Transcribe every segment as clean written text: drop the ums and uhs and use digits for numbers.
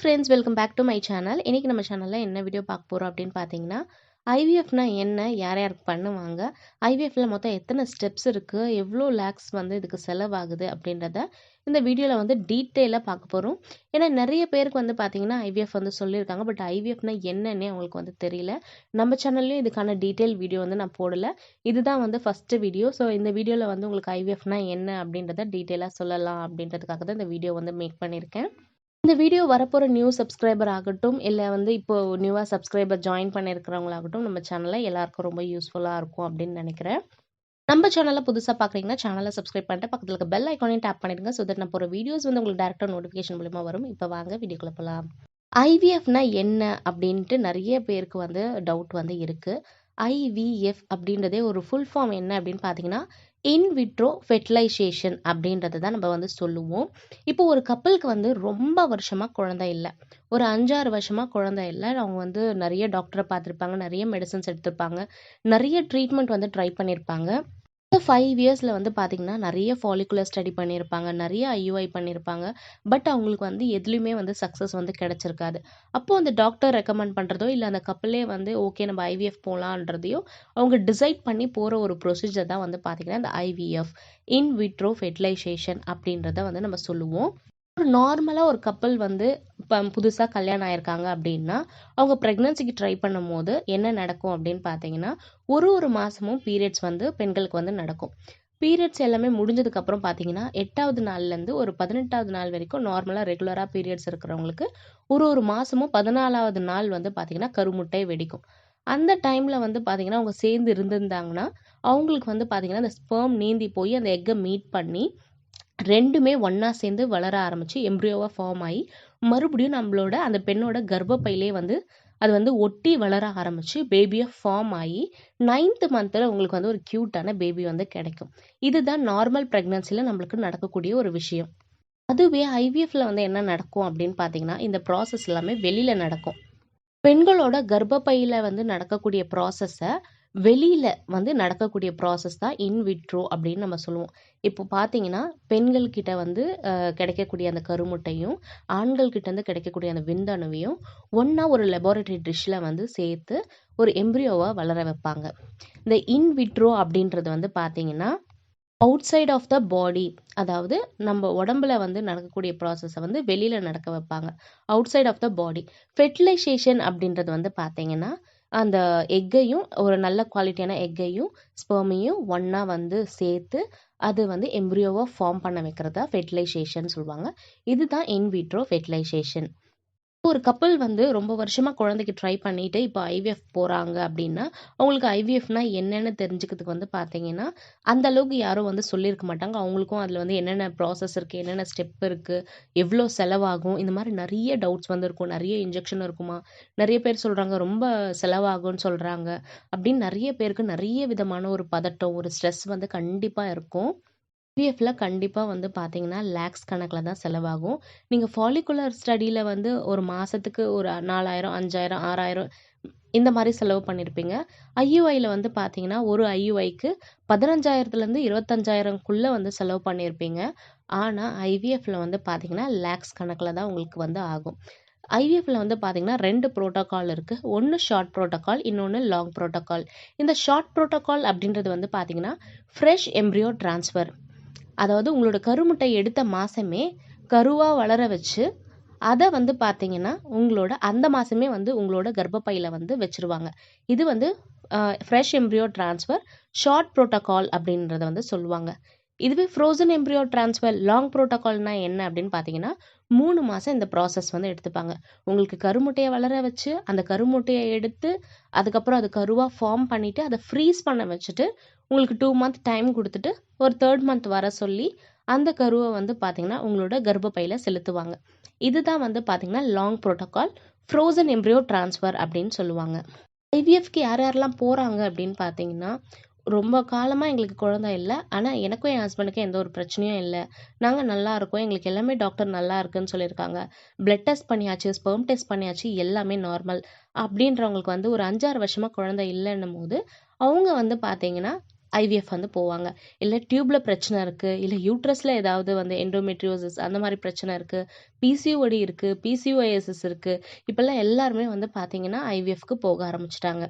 Friends, welcome back to my channel. இன்னைக்கு நம்ம சேனலில் என்ன வீடியோ பார்க்க போகிறோம் அப்படின்னு பார்த்தீங்கன்னா, ஐவிஎஃப்னா என்ன, யார் யாருக்கு பண்ணுவாங்க, ஐவிஎஃப்ல மொத்தம் எத்தனை ஸ்டெப்ஸ் இருக்குது, எவ்வளோ லேக்ஸ் வந்து இதுக்கு செலவாகுது அப்படின்றத இந்த வீடியோவில் வந்து டீட்டெயிலாக பார்க்க போகிறோம். ஏன்னா நிறைய பேருக்கு வந்து பார்த்தீங்கன்னா ஐவிஎஃப் வந்து சொல்லியிருக்காங்க, பட் ஐவிஎஃப்னா என்னன்னே அவங்களுக்கு வந்து தெரியல. நம்ம சேனல்லையும் இதுக்கான டீட்டெயில் வீடியோ வந்து நான் போடலை. இதுதான் வந்து ஃபஸ்ட்டு வீடியோ. ஸோ இந்த வீடியோவில் வந்து உங்களுக்கு ஐவிஎஃப்னா என்ன அப்படின்றத டீட்டெயிலாக சொல்லலாம் அப்படின்றதுக்காக தான் இந்த வீடியோ வந்து மேக் பண்ணியிருக்கேன். இந்த வீடியோ வரப்போகிற நியூ சப்ஸ்கிரைபர் ஆகட்டும், இல்லை வந்து இப்போ நியூவாக சப்ஸ்கிரைபர் ஜாயின் பண்ணியிருக்கிறவங்களாகட்டும், நம்ம சேனலில் எல்லாருக்கும் ரொம்ப யூஸ்ஃபுல்லாக இருக்கும் அப்படின்னு நினைக்கிறேன். நம்ம சேனலில் புதுசாக பார்க்குறீங்கன்னா சேனலை சப்ஸ்கிரைப் பண்ணிட்டு பக்கத்தில் இருக்க பெல் ஐக்கானையும் டேப் பண்ணிடுங்க. ஸோ தட் நான் போகிற வீடியோஸ் வந்து உங்களுக்கு டேரெக்டாக நோட்டிஃபிகேஷன் மூலமா வரும். இப்போ வாங்க வீடியோக்குள்ள போகலாம். ஐவிஎஃப்னா என்ன அப்படின்ட்டு நிறைய பேருக்கு வந்து டவுட் வந்து இருக்குது. ஐவிஎஃப் அப்படின்றதே ஒரு ஃபுல் ஃபார்ம் என்ன அப்படின்னு பார்த்தீங்கன்னா, இன் விட்ரோ ஃபெர்டிலைசேஷன் அப்படின்றத தான் நம்ம வந்து சொல்லுவோம். இப்போ ஒரு கப்பலுக்கு வந்து ரொம்ப வருஷமாக குழந்தை இல்லை, ஒரு 5-6 வருஷமாக குழந்தை இல்லை, அவங்க வந்து நிறைய டாக்டரை பார்த்துருப்பாங்க, நிறைய மெடிசன்ஸ் எடுத்திருப்பாங்க, நிறைய ட்ரீட்மெண்ட் வந்து ட்ரை பண்ணியிருப்பாங்க. இந்த 5 இயர்ஸில் வந்து பார்த்திங்கன்னா நிறைய ஃபாலிகுலர் ஸ்டடி பண்ணியிருப்பாங்க, நிறைய ஐயுஐ பண்ணியிருப்பாங்க. பட் அவங்களுக்கு வந்து எதுலேயுமே வந்து சக்ஸஸ் வந்து கிடச்சிருக்காது. அப்போது அந்த டாக்டர் ரெக்கமெண்ட் பண்ணுறதோ இல்லை அந்த கப்பலே வந்து ஓகே நம்ம ஐவிஎஃப் போகலான்றதையோ அவங்க டிசைட் பண்ணி போகிற ஒரு ப்ரொசீஜர் தான் வந்து பார்த்திங்கன்னா இந்த ஐவிஎஃப், இன் விட்ரோ ஃபெர்டிலைசேஷன் அப்படின்றத வந்து நம்ம சொல்லுவோம். ஒரு நார்மலாக ஒரு கப்பல் வந்து இப்போ புதுசாக கல்யாணம் ஆயிருக்காங்க அப்படின்னா அவங்க ப்ரெக்னன்சிக்கு ட்ரை பண்ணும் போது என்ன நடக்கும் அப்படின்னு பார்த்தீங்கன்னா, ஒரு மாதமும் பீரியட்ஸ் வந்து பெண்களுக்கு வந்து நடக்கும். பீரியட்ஸ் எல்லாமே முடிஞ்சதுக்கப்புறம் பார்த்தீங்கன்னா 8வது நாள்லேருந்து ஒரு 18வது நாள் வரைக்கும் நார்மலாக ரெகுலராக பீரியட்ஸ் இருக்கிறவங்களுக்கு ஒரு மாதமும் 14வது நாள் வந்து பார்த்தீங்கன்னா கருமுட்டை வெடிக்கும். அந்த டைமில் வந்து பார்த்தீங்கன்னா அவங்க சேர்ந்து இருந்திருந்தாங்கன்னா அவங்களுக்கு வந்து பார்த்தீங்கன்னா அந்த ஸ்பெர்ம் நீந்தி போய் அந்த எக்கை மீட் பண்ணி ரெண்டுமே ஒன்றா சேர்ந்து வளர ஆரம்பித்து எம்ப்ரியோவாக ஃபார்ம் ஆகி மறுபடியும் நம்மளோட அந்த பெண்ணோட கர்ப்பப்பையிலே வந்து அது வந்து ஒட்டி வளர ஆரம்பித்து பேபியாக ஃபார்ம் ஆகி 9th மந்தில் உங்களுக்கு வந்து ஒரு க்யூட்டான பேபி வந்து கிடைக்கும். இதுதான் நார்மல் ப்ரெக்னன்சியில் நம்மளுக்கு நடக்கக்கூடிய ஒரு விஷயம். அதுவே ஐவிஎஃப்ல வந்து என்ன நடக்கும் அப்படின்னு பார்த்தீங்கன்னா, இந்த ப்ராசஸ் எல்லாமே வெளியில் நடக்கும். பெண்களோட கர்ப்பப்பையில் வந்து நடக்கக்கூடிய ப்ராசஸை வெளியில் வந்து நடக்கக்கூடிய ப்ராசஸ் தான் இன் விட்ரோ அப்படின்னு நம்ம சொல்லுவோம். இப்போ பார்த்தீங்கன்னா பெண்கள்கிட்ட வந்து கிடைக்கக்கூடிய அந்த கருமுட்டையும் ஆண்கள்கிட்ட வந்து கிடைக்கக்கூடிய அந்த விந்தணுவையும் ஒன்றா ஒரு லெபார்டரி டிஷ்ஷில் வந்து சேர்த்து ஒரு எம்ப்ரியோவை வளர வைப்பாங்க. இந்த இன் விட்ரோ அப்படின்றது வந்து பார்த்தீங்கன்னா அவுட் சைட் ஆஃப் த பாடி, அதாவது நம்ம உடம்புல வந்து நடக்கக்கூடிய ப்ராசஸை வந்து வெளியில் நடக்க வைப்பாங்க, outside of the body. Fertilisation அப்படின்றது வந்து பார்த்தீங்கன்னா அந்த எக்கையும் ஒரு நல்ல குவாலிட்டியான எக்கையும் ஸ்பெர்மையும் ஒன்றா வந்து சேர்த்து அது வந்து எம்ப்ரியோவாக ஃபார்ம் பண்ண வைக்கிறதா ஃபெர்டிலைசேஷன் சொல்லுவாங்க. இதுதான் இன் விட்ரோ ஃபெர்டிலைசேஷன். ஒரு கப்பல் வந்து ரொம்ப வருஷமாக குழந்தைக்கு ட்ரை பண்ணிட்டு இப்போ ஐவிஎஃப் போகிறாங்க அப்படின்னா அவங்களுக்கு ஐவிஎஃப்னா என்னென்னு தெரிஞ்சுக்கிறதுக்கு வந்து பார்த்தீங்கன்னா அந்த அளவுக்கு யாரும் வந்து சொல்லியிருக்க மாட்டாங்க. அவங்களுக்கும் அதில் வந்து என்னென்ன ப்ராசஸ் இருக்குது, என்னென்ன ஸ்டெப் இருக்குது, எவ்வளோ செலவாகும், இந்த மாதிரி நிறைய டவுட்ஸ் வந்து இருக்கும். நிறைய இன்ஜெக்ஷன் இருக்குமா, நிறைய பேர் சொல்கிறாங்க ரொம்ப செலவாகும்னு சொல்கிறாங்க அப்படின்னு நிறைய பேருக்கு நிறைய விதமான ஒரு பதட்டம், ஒரு ஸ்ட்ரெஸ் வந்து கண்டிப்பாக இருக்கும். ஐவிஎஃப்ல கண்டிப்பாக வந்து பார்த்தீங்கன்னா லேக்ஸ் கணக்கில் தான் செலவாகும். நீங்கள் ஃபாலிகுலர் ஸ்டடியில் வந்து ஒரு மாதத்துக்கு ஒரு 4000, 5000, 6000 இந்த மாதிரி செலவு பண்ணியிருப்பீங்க. ஐயுஐயில் வந்து பார்த்தீங்கன்னா ஒரு ஐயுஐக்கு 15,000லேருந்து 25,000க்குள்ளே வந்து செலவு பண்ணியிருப்பீங்க. ஆனால் ஐவிஎஃப்ல வந்து பார்த்தீங்கன்னா லேக்ஸ் கணக்கில் தான் உங்களுக்கு வந்து ஆகும். ஐவிஎஃப்ல வந்து பார்த்தீங்கன்னா 2 ப்ரோட்டோகால் இருக்குது. ஒன்று ஷார்ட் ப்ரோட்டோகால், இன்னொன்று லாங் ப்ரோட்டோகால். இந்த ஷார்ட் ப்ரோட்டோகால் அப்படின்றது வந்து பார்த்தீங்கன்னா ஃப்ரெஷ் எம்ப்ரியோ டிரான்ஸ்ஃபர், அதாவது உங்களோட கருமுட்டை எடுத்த மாதமே கருவாக வளர வச்சு அதை வந்து பார்த்தீங்கன்னா உங்களோட அந்த மாதமே வந்து உங்களோட கர்ப்பப்பையில் வந்து வச்சுருவாங்க. இது வந்து fresh embryo transfer short protocol அப்படின்றத வந்து சொல்லுவாங்க. இதுவே ஃப்ரோசன் எம்ப்ரியோ டிரான்ஸ்ஃபர் லாங் ப்ரோட்டோகால்னா என்ன அப்படின்னு பார்த்தீங்கன்னா 3 மாதம் இந்த ப்ராசஸ் வந்து எடுத்துப்பாங்க. உங்களுக்கு கருமுட்டையை வளர வச்சு அந்த கருமுட்டையை எடுத்து அதுக்கப்புறம் அது கருவாக ஃபார்ம் பண்ணிவிட்டு அதை ஃப்ரீஸ் பண்ண வச்சுட்டு உங்களுக்கு 2 மந்த் டைம் கொடுத்துட்டு ஒரு 3rd மந்த் வர சொல்லி அந்த கருவை வந்து பார்த்தீங்கன்னா உங்களோட கர்ப்பப்பையில் செலுத்துவாங்க. இதுதான் வந்து பார்த்தீங்கன்னா long protocol, frozen embryo transfer அப்படின்னு சொல்லுவாங்க. ஐவிஎஃப்க்கு யார் யாரெல்லாம் போகிறாங்க அப்படின்னு பார்த்தீங்கன்னா, ரொம்ப காலமாக எங்களுக்கு குழந்தை இல்லை, ஆனால் எனக்கும் என் ஹஸ்பண்டுக்கும் எந்த ஒரு பிரச்சனையும் இல்லை, நாங்கள் நல்லா இருக்கோம், எங்களுக்கு எல்லாமே டாக்டர் நல்லா இருக்குன்னு சொல்லியிருக்காங்க, பிளட் டெஸ்ட் பண்ணியாச்சு, ஸ்பெர்ம் டெஸ்ட் பண்ணியாச்சு, எல்லாமே நார்மல் அப்படின்றவங்களுக்கு வந்து ஒரு 5-6 வருஷமாக குழந்தை இல்லைன்னும் போது அவங்க வந்து பார்த்தீங்கன்னா ஐவிஎஃப் வந்து போவாங்க. இல்ல டியூப்ல பிரச்சனை இருக்கு, இல்ல யூட்ரஸ்ல ஏதாவது வந்து எண்டோமெட்ரியோசிஸ் அந்த மாரி பிரச்சனை இருக்கு, பிசிஓடி இருக்கு, பிசிஓஎஸ்எஸ் இருக்கு. இப்பல்லாம் எல்லாருமே வந்து பார்த்தீங்கன்னா, ஐவிஎஃப்க்கு போக ஆரம்பிச்சுட்டாங்க.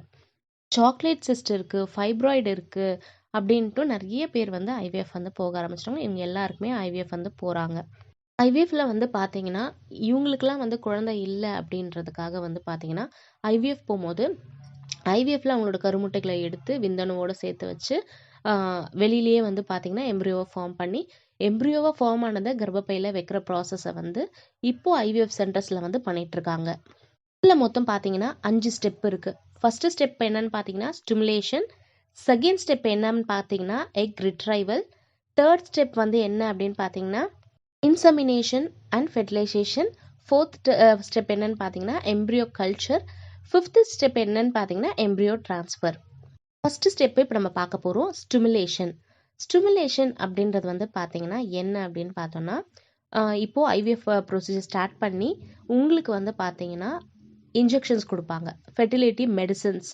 சாக்லேட் சிஸ்ட் இருக்கு, ஃபைப்ராய்டு இருக்கு அப்படின்ட்டு நெறைய பேர் வந்து ஐவிஎஃப் வந்து போக ஆரம்பிச்சுட்டாங்க. இவங்க எல்லாருக்குமே ஐவிஎஃப் வந்து போறாங்க. ஐவிஎஃப்ல வந்து பார்த்தீங்கன்னா, இவங்களுக்கெல்லாம் வந்து குழந்தை இல்ல அப்படின்றதுக்காக வந்து பார்த்தீங்கன்னா, ஐவிஎஃப் போம்போது, ஐவிஎஃப்ல அவங்களோட கருமுட்டைகள எடுத்து விந்தணுவோட சேர்த்து வச்சு, ஆ வெளியிலேயே வந்து பார்த்தீங்கன்னா, எம்ப்ரியோவ ஃபார்ம் பண்ணி, எம்ப்ரியோவா ஃபார்ம் ஆனத கர்ப்பப்பையில வைக்கிற ப்ராசஸ வந்து இப்போ ஐவிஎஃப் சென்டர்ஸ்ல வந்து பண்ணிட்டுருக்காங்க. இதுல மொத்தம் பார்த்தீங்கன்னா 5 ஸ்டெப் இருக்கு. ஃபர்ஸ்ட் ஸ்டெப் என்னன்னு பார்த்தீங்கன்னா, ஸ்டிமுலேஷன். செகண்ட் ஸ்டெப் என்னன்னு பார்த்தீங்கன்னா, எக் ரிட்ரைவல். தேர்ட் ஸ்டெப் வந்து என்ன அப்படின்னு பார்த்தீங்கன்னா, insemination and fertilisation. Fourth step என்னன்னு பார்த்தீங்கன்னா, எம்ப்ரியோ கல்ச்சர். ஃபிஃப்த் ஸ்டெப் என்னன்னு பார்த்தீங்கன்னா, எம்ப்ரியோ ட்ரான்ஸ்ஃபர். ஃபர்ஸ்ட் ஸ்டெப் இப்போ நம்ம பார்க்க போகிறோம், ஸ்டிமுலேஷன். ஸ்டிமுலேஷன் அப்படின்றது வந்து பார்த்தீங்கன்னா என்ன அப்படின்னு பார்த்தோம்னா, இப்போ ஐவிஎஃப் ப்ரொசீஜர் ஸ்டார்ட் பண்ணி உங்களுக்கு வந்து பார்த்தீங்கன்னா இன்ஜெக்ஷன்ஸ் கொடுப்பாங்க. ஃபெர்டிலிட்டி மெடிசின்ஸ்,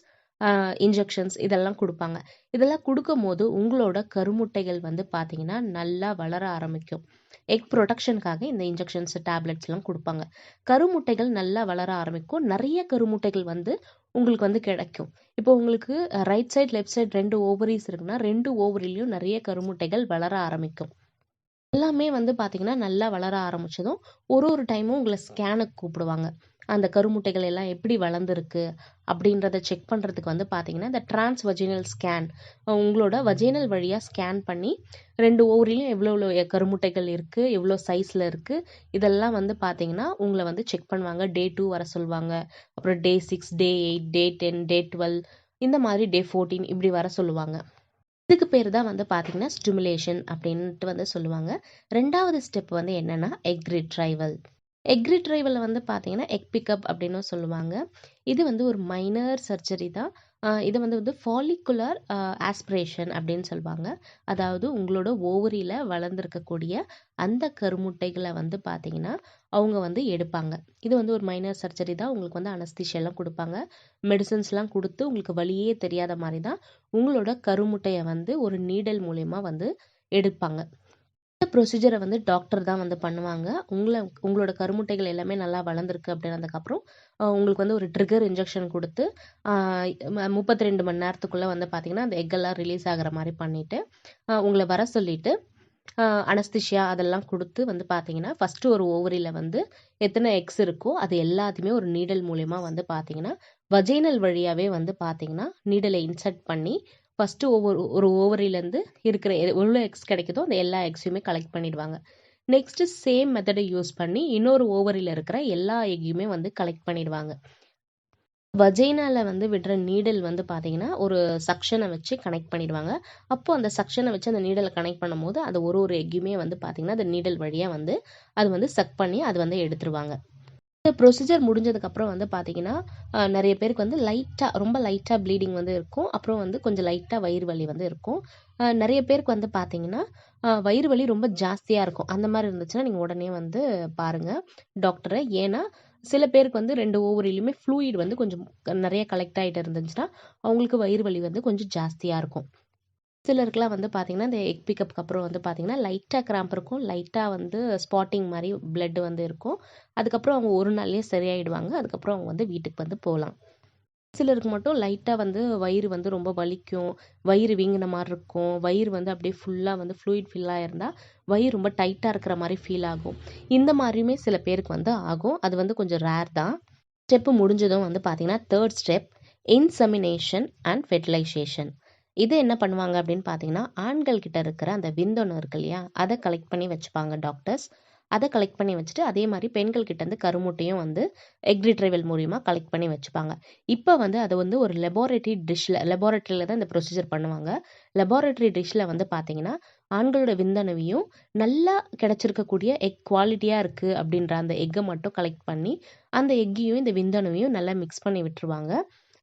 இன்ஜெக்ஷன்ஸ் இதெல்லாம் கொடுப்பாங்க. இதெல்லாம் கொடுக்கும்போது உங்களோட கருமுட்டைகள் வந்து பார்த்தீங்கன்னா நல்லா வளர ஆரம்பிக்கும். எக் ப்ரொடக்ஷனுக்காக இந்த இன்ஜெக்ஷன்ஸ், டேப்லெட்ஸ்லாம் கொடுப்பாங்க. கருமுட்டைகள் நல்லா வளர ஆரம்பிக்கும். நிறைய கருமுட்டைகள் வந்து உங்களுக்கு வந்து கிடைக்கும். இப்போ உங்களுக்கு right side, left side 2 ovaries இருக்குன்னா 2 ஓவரிலையும் நிறைய கருமுட்டைகள் வளர ஆரம்பிக்கும். எல்லாமே வந்து பார்த்தீங்கன்னா, நல்லா வளர ஆரம்பிச்சதும், ஒரு டைமும் உங்கள ஸ்கேனுக்கு கூப்பிடுவாங்க. அந்த கருமுட்டைகள் எல்லாம் எப்படி வளர்ந்துருக்கு அப்படின்றத செக் பண்ணுறதுக்கு வந்து பார்த்தீங்கன்னா, இந்த டிரான்ஸ்வஜினல் ஸ்கேன், உங்களோட வஜைனல் வழியா ஸ்கேன் பண்ணி 2 ஓவரிலும் எவ்வளோ எவ்வளோ கருமுட்டைகள் இருக்கு, எவ்வளோ சைஸ்ல இருக்கு, இதெல்லாம் வந்து பார்த்தீங்கன்னா, உங்கள வந்து செக் பண்ணுவாங்க. டே 2 வர சொல்லுவாங்க. அப்புறம் டே 6, டே 8, டே 10, டே 12 இந்த மாதிரி டே 14 இப்படி வர சொல்லுவாங்க. இதுக்கு பேர் தான் வந்து பார்த்தீங்கன்னா ஸ்டிமுலேஷன் அப்படின்ட்டு வந்து சொல்லுவாங்க. 2வது ஸ்டெப் வந்து என்னன்னா எக் ரிட்ரைவல். எக் ரிட்ரைவல் வந்து பார்த்தீங்கன்னா எக் பிக்கப் அப்படின்னும் சொல்லுவாங்க. இது வந்து ஒரு மைனர் சர்ஜரி தான். இதை வந்து ஃபாலிகுலர் ஆஸ்பிரேஷன் அப்படின்னு சொல்லுவாங்க. அதாவது உங்களோட ஓவரியில் வளர்ந்துருக்கக்கூடிய அந்த கருமுட்டைகளை வந்து பார்த்தீங்கன்னா அவங்க வந்து எடுப்பாங்க. இது வந்து ஒரு மைனர் சர்ஜரி தான். உங்களுக்கு வந்து அனஸ்தீஷியெல்லாம் கொடுப்பாங்க. மெடிசன்ஸ்லாம் கொடுத்து உங்களுக்கு வலியே தெரியாத மாதிரி தான் உங்களோட கருமுட்டையை வந்து ஒரு நீடல் மூலயமா வந்து எடுப்பாங்க. இந்த ப்ரொசீஜரை வந்து டாக்டர் தான் வந்து பண்ணுவாங்க. உங்களோட கருமுட்டைகள் எல்லாமே நல்லா வளர்ந்துருக்கு அப்படின்னதுக்கப்புறம் உங்களுக்கு வந்து ஒரு ட்ரிகர் இன்ஜெக்ஷன் கொடுத்து 32 மணி நேரத்துக்குள்ளே வந்து பார்த்தீங்கன்னா அந்த எக்கெல்லாம் ரிலீஸ் ஆகிற மாதிரி பண்ணிவிட்டு உங்களை வர சொல்லிவிட்டு அனஸ்திஷியா அதெல்லாம் கொடுத்து வந்து பார்த்தீங்கன்னா ஃபஸ்ட்டு ஒரு ஓவரியில் வந்து எத்தனை எக்ஸ் இருக்கோ அது எல்லாத்தையுமே ஒரு நீடல் மூலயமா வந்து பார்த்தீங்கன்னா வஜைனல் வழியாகவே வந்து பார்த்தீங்கன்னா நீடலை இன்சர்ட் பண்ணி ஃபஸ்ட்டு ஒரு ஓவரிலேருந்து இருக்கிற எவ்வளோ எக்ஸ் கிடைக்குதோ அந்த எல்லா எக்ஸையுமே கலெக்ட் பண்ணிடுவாங்க. நெக்ஸ்ட்டு சேம் மெத்தடை யூஸ் பண்ணி இன்னொரு ஓவரியில் இருக்கிற எல்லா எக்கையுமே வந்து கலெக்ட் பண்ணிடுவாங்க. வஜைனால வந்து விடுற நீடல் வந்து பார்த்தீங்கன்னா ஒரு சக்ஷனை வச்சு கனெக்ட் பண்ணிடுவாங்க. அப்போ அந்த சக்ஷனை வச்சு அந்த நீடலை கனெக்ட் பண்ணும்போது அது ஒரு எக்கையுமே வந்து பார்த்தீங்கன்னா அந்த நீடல் வழியாக வந்து அது வந்து சக் பண்ணி அது வந்து எடுத்துருவாங்க. இந்த ப்ரொசீஜர் முடிஞ்சதுக்கப்புறம் வந்து பார்த்தீங்கன்னா நிறைய பேருக்கு வந்து ரொம்ப லைட்டாக ப்ளீடிங் வந்து இருக்கும். அப்புறம் வந்து கொஞ்சம் லைட்டாக வயிறு வலி வந்து இருக்கும். நிறைய பேருக்கு வந்து பார்த்தீங்கன்னா வயிறு வலி ரொம்ப ஜாஸ்தியாக இருக்கும். அந்த மாதிரி இருந்துச்சுன்னா நீங்கள் உடனே வந்து பாருங்கள் டாக்டரை. ஏன்னா சில பேருக்கு வந்து 2 ஓவரிலையுமே ஃப்ளூயிட் வந்து கொஞ்சம் நிறைய கலெக்ட் ஆகிட்டு இருந்துச்சுன்னா அவங்களுக்கு வயிறு வலி வந்து கொஞ்சம் ஜாஸ்தியாக இருக்கும். சிலருக்குலாம் வந்து பார்த்தீங்கன்னா இந்த எக் பிக்கப்புக்கு அப்புறம் வந்து பார்த்தீங்கன்னா லைட்டாக கிராம்ப் இருக்கும். லைட்டாக வந்து ஸ்பாட்டிங் மாதிரி பிளட் வந்து இருக்கும். அதுக்கப்புறம் அவங்க ஒரு நாள்லேயே சரியாயிடுவாங்க. அதுக்கப்புறம் அவங்க வந்து வீட்டுக்கு வந்து போகலாம். சிலருக்கு மட்டும் லைட்டாக வந்து வயிறு வந்து ரொம்ப வலிக்கும், வயிறு வீங்கின மாதிரி இருக்கும், வயிறு வந்து அப்படியே ஃபுல்லாக வந்து ஃப்ளூயிட் ஃபில்லாக இருந்தால் வயிறு ரொம்ப டைட்டாக இருக்கிற மாதிரி ஃபீல் ஆகும். இந்த மாதிரியுமே சில பேருக்கு வந்து ஆகும். அது வந்து கொஞ்சம் ரேர் தான். ஸ்டெப்பு முடிஞ்சதும் வந்து பார்த்தீங்கன்னா third step insemination and fertilisation. இது என்ன பண்ணுவாங்க அப்படின்னு பார்த்தீங்கன்னா ஆண்கள் கிட்ட இருக்கிற அந்த விந்தணு இருக்கு இல்லையா, அதை கலெக்ட் பண்ணி வச்சுப்பாங்க டாக்டர்ஸ். அதை கலெக்ட் பண்ணி வச்சுட்டு அதே மாதிரி பெண்கள் கிட்ட இருந்து கருமுட்டையும் வந்து எக் ரிட்ரைவல் மூலியமா கலெக்ட் பண்ணி வச்சுப்பாங்க. இப்போ வந்து அதை வந்து ஒரு லெபார்ட்டரியில் தான் இந்த ப்ரொசீஜர் பண்ணுவாங்க. லெபார்ட்டரி டிஷ்ல வந்து பார்த்தீங்கன்னா ஆண்களோட விந்தணுவையும் நல்லா கிடைச்சிருக்கக்கூடிய எக் குவாலிட்டியாக இருக்குது அப்படின்ற அந்த எக்கை மட்டும் கலெக்ட் பண்ணி அந்த எக்கையும் இந்த விந்தணுவையும் நல்லா மிக்ஸ் பண்ணி விட்டுருவாங்க.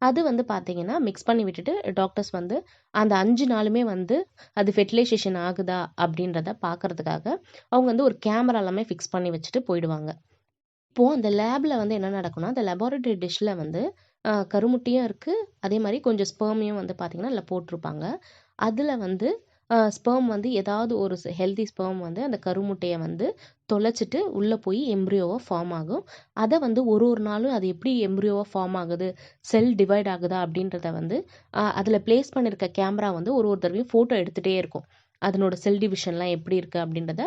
அது வந்து பார்த்தீங்கன்னா மிக்ஸ் பண்ணி விட்டுட்டு டாக்டர்ஸ் வந்து அந்த 5 நாளுமே வந்து அது ஃபெர்டிலைசேஷன் ஆகுதா அப்படின்றத பார்க்கறதுக்காக அவங்க வந்து ஒரு கேமரா எல்லாமே ஃபிக்ஸ் பண்ணி வச்சுட்டு போயிடுவாங்க. இப்போது அந்த லேபில் வந்து என்ன நடக்கும்னா அந்த லெபார்ட்டரி டிஷ்ஷில் வந்து கருமுட்டையும் இருக்குது, அதே மாதிரி கொஞ்சம் ஸ்பெர்மையும் வந்து பார்த்திங்கன்னா அதில் போட்டிருப்பாங்க. அதில் வந்து ஸ்பெர்ம் வந்து ஏதாவது ஒரு ஹெல்தி ஸ்பெர்ம் வந்து அந்த கருமுட்டையை வந்து தொலைச்சிட்டு உள்ளே போய் எம்ப்ரியோவாக ஃபார்ம் ஆகும். அதை வந்து ஒரு ஒரு நாளும் அது எப்படி எம்ப்ரியோவாக ஃபார்ம் ஆகுது, செல் டிவைட் ஆகுதா அப்படின்றத வந்து அதில் ப்ளேஸ் பண்ணியிருக்க கேமரா வந்து ஒரு ஒரு தடவையும் ஃபோட்டோ எடுத்துகிட்டே இருக்கும். அதனோட செல் டிவிஷன்லாம் எப்படி இருக்குது அப்படின்றத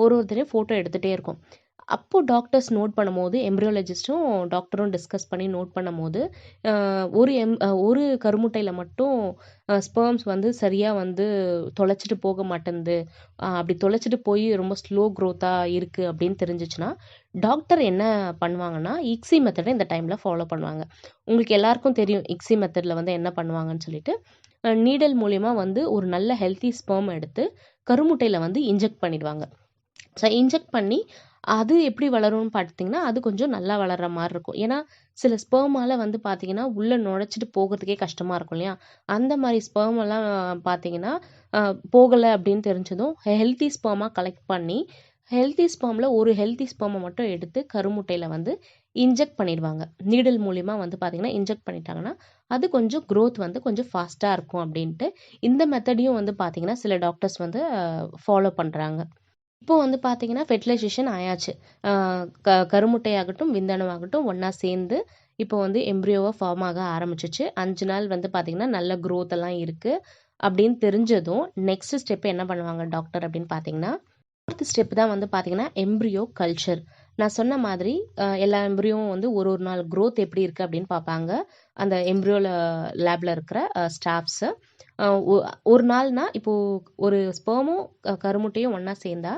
ஒரு ஒரு தடவையும் ஃபோட்டோ எடுத்துகிட்டே இருக்கும். அப்போது டாக்டர்ஸ் நோட் பண்ணும்போது, எம்ப்ரியாலஜிஸ்ட்டும் டாக்டரும் டிஸ்கஸ் பண்ணி நோட் பண்ணும்போது, ஒரு கருமுட்டையில் மட்டும் ஸ்பெர்ம்ஸ் வந்து சரியாக வந்து தொலைச்சிட்டு போக மாட்டேன்து, அப்படி தொலைச்சிட்டு போய் ரொம்ப ஸ்லோ க்ரோத்தாக இருக்குது அப்படின்னு தெரிஞ்சிச்சுன்னா, டாக்டர் என்ன பண்ணுவாங்கன்னா, இக்ஸி மெத்தடை இந்த டைமில் ஃபாலோ பண்ணுவாங்க. உங்களுக்கு எல்லாருக்கும் தெரியும் இக்ஸி மெத்தடில் வந்து என்ன பண்ணுவாங்கன்னு சொல்லிட்டு, நீடல் மூலியமா வந்து ஒரு நல்ல ஹெல்த்தி ஸ்பெர்ம் எடுத்து கருமுட்டையில் வந்து இன்ஜெக்ட் பண்ணிடுவாங்க. ஸோ இன்ஜெக்ட் பண்ணி அது எப்படி வளரும்னு பார்த்தீங்கன்னா, அது கொஞ்சம் நல்லா வளர்ற மாரி இருக்கும். ஏன்னா, சில ஸ்பெர்மால வந்து பார்த்தீங்கன்னா, உள்ள நுழைச்சிட்டு போகறதுக்கே கஷ்டமா இருக்கும் இல்லையா? அந்த மாரி ஸ்பெர்மெல்லாம் பார்த்தீங்கன்னா, போகல அப்படின்னு தெரிஞ்சதும், ஹெல்த்தி ஸ்பெர்மா கலெக்ட் பண்ணி, ஹெல்த்தி ஸ்பெர்ம்ல ஒரு ஹெல்த்தி ஸ்பெர்ம மட்டும் எடுத்து கருமுட்டையில வந்து இன்ஜெக்ட் பண்ணிடுவாங்க. நீடில் மூலியமா வந்து பார்த்தீங்கன்னா, இன்ஜெக்ட் பண்ணிட்டாங்கன்னா, அது கொஞ்சம் குரோத் வந்து கொஞ்சம் ஃபாஸ்ட்டா இருக்கும் அப்படின்ட்டு, இந்த மெத்தடையும் வந்து பார்த்தீங்கன்னா, சில டாக்டர்ஸ் வந்து ஃபாலோ பண்றாங்க. இப்போ வந்து பார்த்தீங்கன்னா, ஃபெர்டிலைசேஷன் ஆயாச்சு. அ கருமுட்டையாகட்டும், விந்தணுவாகட்டும் ஒண்ணா சேர்ந்து, இப்போ வந்து எம்ப்ரியோவா ஃபார்ம் ஆக ஆரம்பிச்சுச்சு. 5 நாள் வந்து பார்த்தீங்கன்னா, நல்ல குரோத் எல்லாம் இருக்கு. அப்படின்னு தெரிஞ்சதும், நெக்ஸ்ட் ஸ்டெப் என்ன பண்ணுவாங்க டாக்டர் அப்படின்னு பார்த்தீங்கன்னா, 4த் ஸ்டெப் தான் வந்து பார்த்தீங்கன்னா, எம்ப்ரியோ கல்ச்சர். நான் சொன்ன மாதிரி எல்லா எம்ப்ரியோவும் வந்து ஒரு ஒரு நாள் குரோத் எப்படி இருக்கு அப்படின்னு பார்ப்பாங்க. அந்த எம்ப்ரியோல லேப்ல இருக்கிற ஸ்டாஃப்ஸு. அ ஒ ஒரு நாள்னா, இப்போ ஒரு ஸ்பெர்மும் கருமுட்டையும் ஒண்ணா சேர்ந்தா,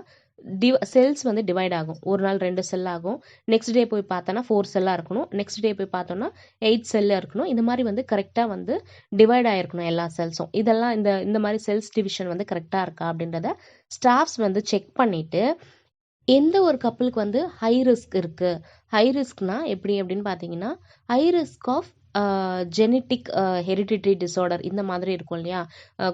செல்ஸ் வந்து டிவைட் ஆகும். ஒரு நாள் 2 செல் ஆகும். நெக்ஸ்ட் டே போய் பார்த்தோன்னா 4 செல்லா இருக்கணும். நெக்ஸ்ட் டே போய் பார்த்தோம்னா 8 செல்லா இருக்கணும். இந்த மாரி வந்து கரெக்ட்டா வந்து டிவைட் ஆயிருக்கணும் எல்லா செல்ஸும். இதெல்லாம் இந்த இந்த மாரி செல்ஸ் டிவிஷன் வந்து கரெக்ட்டா இருக்கா அப்படின்றத ஸ்டாஃப்ஸ் வந்து செக் பண்ணிட்டு, எந்த ஒரு கப்புளுக்கு வந்து ஹை ரிஸ்க் இருக்கு. ஹை ரிஸ்க்னா எப்படி அப்படின்னு பார்த்தீங்கன்னா, high risk of genetic hereditary disorder இந்த மாதிரி இருக்கும் இல்லையா?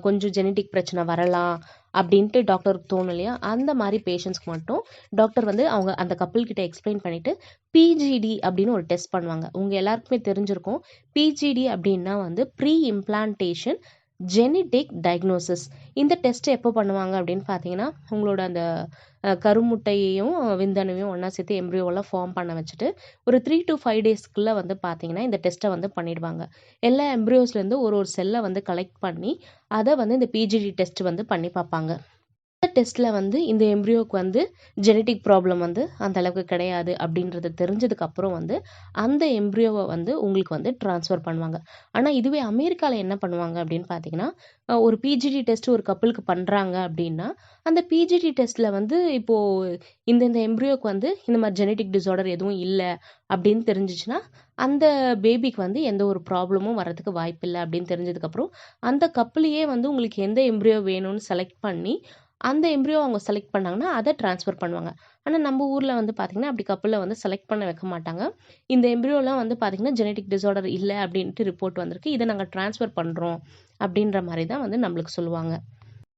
கொஞ்சம் ஜெனடிக் பிரச்சனை வரலாம் அப்படின்ட்டு டாக்டருக்கு தோணும் இல்லையா? அந்த மாரி பேஷண்ட்ஸ்க்கு மட்டும் டாக்டர் வந்து அவங்க அந்த கப்புள் கிட்ட எக்ஸ்பிளைன் பண்ணிட்டு, பிஜிடி அப்படின்னு ஒரு டெஸ்ட் பண்ணுவாங்க. உங்க எல்லாருக்குமே தெரிஞ்சிருக்கும். பிஜிடி அப்படின்னா வந்து ப்ரீ இம்ப்ளான்டேஷன் ஜெனடிக் டயக்னோசிஸ். இந்த டெஸ்ட் எப்போ பண்ணுவாங்க அப்படின்னு பார்த்தீங்கன்னா, உங்களோட அந்த கருமுட்டையையும், விந்தணுவையும் ஒண்ணா சேர்த்து எம்ப்ரியோவெல்லாம் ஃபார்ம் பண்ண வச்சுட்டு, ஒரு 3 to 5 டேஸ்க்குள்ள வந்து பார்த்தீங்கன்னா, இந்த டெஸ்ட்ட வந்து பண்ணிடுவாங்க. எல்லா எம்ப்ரியோஸ்லேருந்து ஒரு ஒரு செல்ல வந்து கலெக்ட் பண்ணி, அத வந்து இந்த பிஜிடி டெஸ்ட் வந்து பண்ணி பார்ப்பாங்க. இந்த டெஸ்ட்ல வந்து இந்த எம்ப்ரியோக்கு வந்து ஜெனடிக் ப்ராப்ளம் வந்து அந்த அளவுக்கு கிடையாது அப்படின்றது தெரிஞ்சதுக்கு அப்புறம் வந்து அந்த எம்ப்ரியோவை வந்து உங்களுக்கு வந்து ட்ரான்ஸ்ஃபர் பண்ணுவாங்க. ஆனா இதுவே அமெரிக்கால என்ன பண்ணுவாங்க அப்படின்னு பார்த்தீங்கன்னா, ஒரு பிஜிடி டெஸ்ட் ஒரு கப்புளுக்கு பண்றாங்க அப்படின்னா, அந்த பிஜிடி டெஸ்ட்ல வந்து இப்போ இந்த எம்ப்ரியோக்கு வந்து இந்த மாதிரி ஜெனடிக் டிஸார்டர் எதுவும் இல்ல அப்படின்னு தெரிஞ்சுச்சுன்னா, அந்த பேபிக்கு வந்து எந்த ஒரு ப்ராப்ளமும் வரதுக்கு வாய்ப்பில்ல அப்படின்னு தெரிஞ்சதுக்கப்புறம், அந்த கப்புலயே வந்து உங்களுக்கு எந்த எம்ப்ரியோ வேணும்னு செலக்ட் பண்ணி, அந்த எம்ப்ரியோ அவங்க செலக்ட் பண்ணாங்கன்னா, அத ட்ரான்ஸ்ஃபர் பண்ணுவாங்க. ஆனா நம்ம ஊர்ல வந்து பார்த்தீங்கன்னா, அப்படி கப்புல வந்து செலக்ட் பண்ண வைக்க மாட்டாங்க. இந்த எம்ப்ரியோலாம் வந்து பார்த்தீங்கன்னா, ஜெனடிக் டிஸார்டர் இல்ல அப்படின்ட்டு ரிப்போர்ட் வந்திருக்கு. இத நாங்க ட்ரான்ஸ்ஃபர் பண்றோம். அப்படின்ற மாரி தான் வந்து நம்மளுக்கு சொல்லுவாங்க.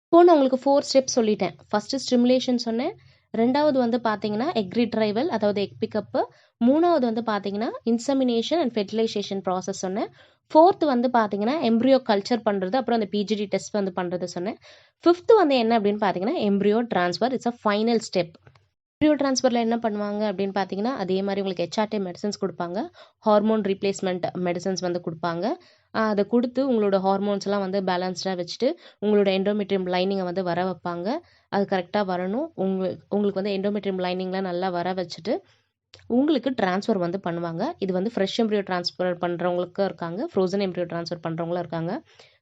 இப்போ நான் உங்களுக்கு 4 ஸ்டெப்ஸ் சொல்லிட்டேன். ஃபர்ஸ்ட்டு ஸ்டிமுலேஷன் சொன்னேன். 2வது வந்து பார்த்தீங்கன்னா, எக் ரிட்ரைவல் அதாவது எக் பிக்கப்பு. 3வது வந்து பார்த்தீங்கன்னா, இன்செமினேஷன் அண்ட் ஃபெர்டிலைசேஷன் ப்ராசஸ் சொன்னேன். 4த் வந்து பார்த்தீங்கன்னா, எம்ப்ரியோ கல்ச்சர் பண்றது, அப்புறம் அந்த பிஜிடி டெஸ்ட் வந்து பண்றது சொன்னேன். 5த் வந்து என்ன அப்படின்னு பார்த்தீங்கன்னா, embryo transfer. It's a final step. Embryo ட்ரான்ஸ்ஃபர்ல என்ன பண்ணுவாங்க அப்படின்னு பார்த்தீங்கன்னா, அதே மாரி உங்களுக்கு ஹெச்ஆர்டி மெடிசின்ஸ் குடுப்பாங்க. ஹார்மோன் ரீப்ளேஸ்மென்ட் மெடிசின்ஸ் வந்து குடுப்பாங்க. அத குடுத்து உங்களோட ஹார்மோன்ஸ்லாம் வந்து பேலன்ஸ்டா வச்சுட்டு, உங்களோட எண்டோமெட்ரியம் லைனிங்க வந்து வர வைப்பாங்க. அது கரெக்ட்டா வரணும். உங்களுக்கு வந்து எண்டோமெட்ரியம் லைனிங்லாம் நல்லா வர வச்சுட்டு, உங்களுக்கு ட்ரான்ஸ்ஃபர் வந்து பண்ணுவாங்க. இது வந்து ஃப்ரெஷ் எம்ப்ரியோ ட்ரான்ஸ்ஃபர் பண்றவங்களுக்கும் இருக்காங்க. ஃப்ரோசன் எம்ப்ரியோ ட்ரான்ஸ்ஃபர் பண்றவங்களும் இருக்காங்க.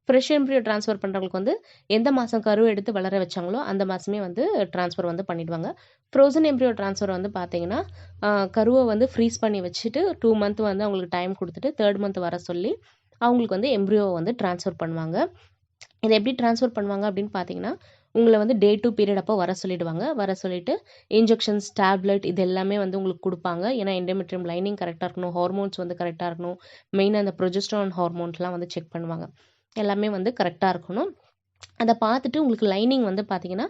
ஃப்ரெஷ் எம்ப்ரியோ ட்ரான்ஸ்ஃபர் பண்றவங்களுக்கு வந்து எந்த மாசம் கரு எடுத்து வளர வச்சாங்களோ, அந்த மாசமே வந்து ட்ரான்ஸ்ஃபர் வந்து பண்ணிடுவாங்க. ஃப்ரோசன் எம்ப்ரியோ ட்ரான்ஸ்ஃபர் வந்து பார்த்தீங்கன்னா, கருவ வந்து ஃப்ரீஸ் பண்ணி வச்சுட்டு 2 மந்த் வந்து அவங்களுக்கு டைம் குடுத்துட்டு, 3 மந்த் வர சொல்லி, அவங்களுக்கு வந்து எம்ப்ரியோவ வந்து ட்ரான்ஸ்ஃபர் பண்ணுவாங்க. இத எப்படி ட்ரான்ஸ்ஃபர் பண்ணுவாங்க அப்படின்னு பார்த்தீங்கன்னா, உங்கள வந்து டே 2 பீரியட் அப்போ வர சொல்லிடுவாங்க. வர சொல்லிட்டு இன்ஜெக்ஷன்ஸ், டேப்லெட் இது எல்லாமே வந்து உங்களுக்கு குடுப்பாங்க. ஏன்னா எண்டோமெட்ரியம் லைனிங் கரெக்ட்டா இருக்கணும். ஹார்மோன்ஸ் வந்து கரெக்ட்டா இருக்கணும். மெயினா அந்த ப்ரொஜெஸ்டரான் ஹார்மோன்ஸ்லாம் வந்து செக் பண்ணுவாங்க. எல்லாமே வந்து கரெக்ட்டா இருக்கணும். அத பார்த்துட்டு உங்களுக்கு லைனிங் வந்து பார்த்தீங்கன்னா,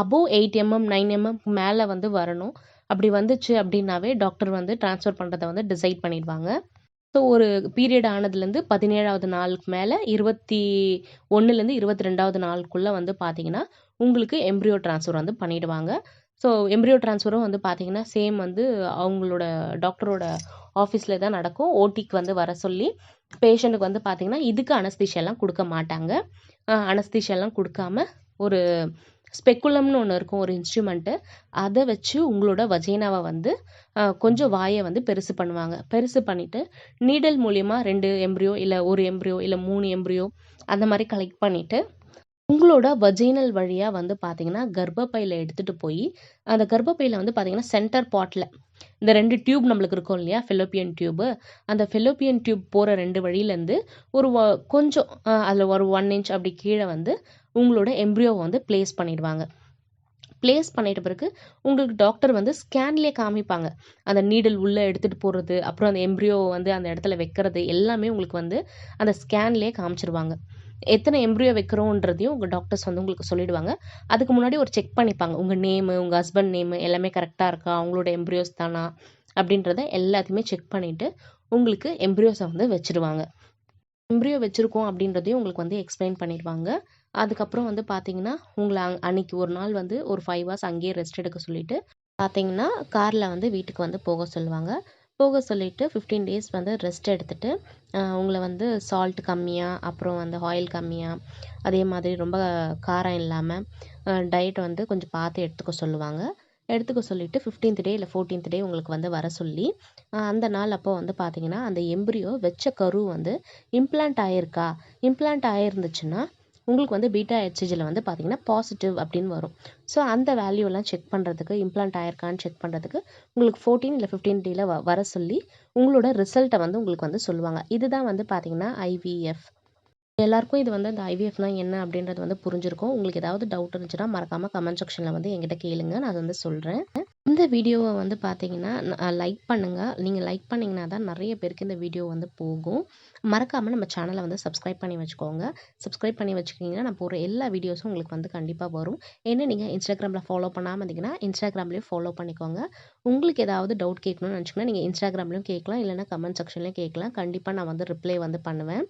அபோவ் 8 9 மேல வந்து வரணும். அப்படி வந்துச்சு அப்படின்னாவே டாக்டர் வந்து ட்ரான்ஸ்ஃபர் பண்றத வந்து டிசைட் பண்ணிடுவாங்க. ஸோ ஒரு பீரியட் ஆனதுலேருந்து 17வது நாளுக்கு மேலே 21லேருந்து 22வது நாளுக்குள்ளே வந்து பார்த்தீங்கன்னா உங்களுக்கு எம்ப்ரியோ ட்ரான்ஸ்ஃபர் வந்து பண்ணிடுவாங்க. ஸோ எம்ப்ரியோ ட்ரான்ஸ்ஃபரும் வந்து பார்த்தீங்கன்னா சேம் வந்து அவங்களோட டாக்டரோட ஆஃபீஸில் தான் நடக்கும். ஓடிக்கு வந்து வர சொல்லி பேஷண்ட்டுக்கு வந்து பார்த்தீங்கன்னா இதுக்கு அனஸ்தீஷியாலாம் கொடுக்க மாட்டாங்க. அனஸ்தீஷியாலாம் கொடுக்காம ஒரு ஸ்பெக்குலம்னு ஒன்று இருக்கும், ஒரு இன்ஸ்ட்ருமெண்ட்டு. அதை வச்சு உங்களோட வஜைனாவை வந்து கொஞ்சம் வாயை வந்து பெருசு பண்ணுவாங்க. பெருசு பண்ணிவிட்டு நீடல் மூலியமாக 2 எம்ப்ரியோ இல்லை 1 எம்ப்ரியோ இல்லை 3 எம்ப்ரியோ அந்த மாதிரி கலெக்ட் பண்ணிவிட்டு உங்களோட வஜைனல் வழியாக வந்து பார்த்தீங்கன்னா கர்ப்பப்பையில் எடுத்துகிட்டு போய் அந்த கர்ப்பப்பையில் வந்து பார்த்தீங்கன்னா சென்டர் பாட்டில் இந்த 2 டியூப் நம்மளுக்கு இருக்கும் இல்லையா, ஃபெலோப்பியன் டியூப்பு. அந்த ஃபெலோப்பியன் டியூப் போகிற 2 வழியிலேருந்து ஒரு கொஞ்சம் அதில் ஒரு 1 இன்ச் அப்படி கீழே வந்து உங்களோட எம்ப்ரியோவை வந்து பிளேஸ் பண்ணிடுவாங்க. பிளேஸ் பண்ணிட்ட பிறகு உங்களுக்கு டாக்டர் வந்து ஸ்கேன்லேயே காமிப்பாங்க. அந்த நீடில் உள்ளே எடுத்துகிட்டு போகிறது, அப்புறம் அந்த எம்ப்ரியோ வந்து அந்த இடத்துல வைக்கிறது எல்லாமே உங்களுக்கு வந்து அந்த ஸ்கேன்லேயே காமிச்சிருவாங்க. எத்தனை எம்ப்ரியோ வைக்கிறோன்றதையும் உங்கள் டாக்டர்ஸ் வந்து உங்களுக்கு சொல்லிடுவாங்க. அதுக்கு முன்னாடி ஒரு செக் பண்ணிப்பாங்க, உங்கள் நேமு, உங்கள் ஹஸ்பண்ட் நேமு எல்லாமே கரெக்டாக இருக்கா, அவங்களோட எம்ப்ரியோஸ் தானா அப்படின்றத எல்லாத்தையுமே செக் பண்ணிவிட்டு உங்களுக்கு எம்ப்ரியோஸை வந்து வச்சுருவாங்க. எம்ப்ரியோ வச்சுருக்கோம் அப்படின்றதையும் உங்களுக்கு வந்து எக்ஸ்பிளைன் பண்ணிடுவாங்க. அதுக்கப்புறம் வந்து பார்த்தீங்கன்னா உங்களை அன்னைக்கு ஒரு நாள் வந்து ஒரு 5 hours அங்கேயே ரெஸ்ட் எடுக்க சொல்லிவிட்டு பார்த்தீங்கன்னா காரில் வந்து வீட்டுக்கு வந்து போக சொல்லுவாங்க. போக சொல்லிவிட்டு 15 days வந்து ரெஸ்ட் எடுத்துகிட்டு உங்களை வந்து சால்ட் கம்மியாக, அப்புறம் வந்து ஆயில் கம்மியாக, அதே மாதிரி ரொம்ப காரம் இல்லாமல் டயட் வந்து கொஞ்சம் பார்த்து எடுத்துக்க சொல்லுவாங்க. எடுத்துக்க சொல்லிவிட்டு 15th day இல்லை 14th day உங்களுக்கு வந்து வர சொல்லி அந்த நாள் அப்போ வந்து பார்த்தீங்கன்னா அந்த எம்ப்ரியோ வச்ச கரு வந்து இம்ப்ளான்ட் ஆகிருக்கா, இம்ப்ளான்ட் ஆகிருந்துச்சுன்னா உங்களுக்கு வந்து பீட்டா ஹெச்சிஜியில் வந்து பார்த்தீங்கன்னா பாசிட்டிவ் அப்படின்னு வரும். ஸோ அந்த வேல்யூலாம் செக் பண்ணுறதுக்கு, இம்ப்ளான்ட் ஆயிருக்கான்னு செக் பண்ணுறதுக்கு உங்களுக்கு 14 இல்லை 15 டேயில் வர சொல்லி உங்களோட ரிசல்ட்டை வந்து உங்களுக்கு வந்து சொல்லுவாங்க. இதுதான் வந்து பார்த்தீங்கன்னா IVF. எல்லாருக்கும் இது வந்து அந்த ஐவிஎஃப்னா என்ன அப்படின்றது வந்து புரிஞ்சிருக்கும். உங்களுக்கு ஏதாவது டவுட் இருந்துச்சுன்னா மறக்காமல் கமெண்ட் செக்ஷனில் வந்து என்கிட்ட கேளுங்க, நான் அதை வந்து சொல்கிறேன். இந்த வீடியோவை வந்து பார்த்தீங்கன்னா லைக் பண்ணுங்கள். நீங்கள் லைக் பண்ணிங்கன்னா தான் நிறைய பேருக்கு இந்த வீடியோ வந்து போகும். மறக்காமல் நம்ம சேனலை வந்து சப்ஸ்கிரைப் பண்ணி வச்சுக்கோங்க. சப்ஸ்கிரைப் பண்ணி வச்சுக்கிங்கன்னா நான் போகிற எல்லா வீடியோஸும் உங்களுக்கு வந்து கண்டிப்பாக வரும். என்ன நீங்கள் இன்ஸ்டாகிராமில் ஃபாலோ பண்ணாமல் இருந்தீங்கன்னா இன்ஸ்டாகிராம்லேயும் ஃபாலோ பண்ணிக்கோங்க. உங்களுக்கு ஏதாவது டவுட் கேட்கணும்னு நினச்சிங்கன்னா நீங்கள் இன்ஸ்டாகிராம்லேயும் கேட்கலாம், இல்லைனா கமெண்ட் செக்ஷன்லேயும் கேட்கலாம். கண்டிப்பாக நான் வந்து ரிப்ளை வந்து பண்ணுவேன்.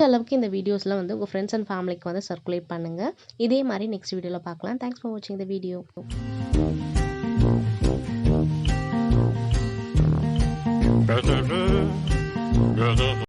அளவுக்கு இந்த வீடியோஸ்லாம் வந்து உங்கள் ஃப்ரெண்ட்ஸ் அண்ட் ஃபேமிலிக்கு வந்து சர்க்குலேட் பண்ணுங்கள். இதே மாதிரி நெக்ஸ்ட் வீடியோவில் பார்க்கலாம். தேங்க்ஸ் ஃபார் வாட்சிங் த வீடியோ.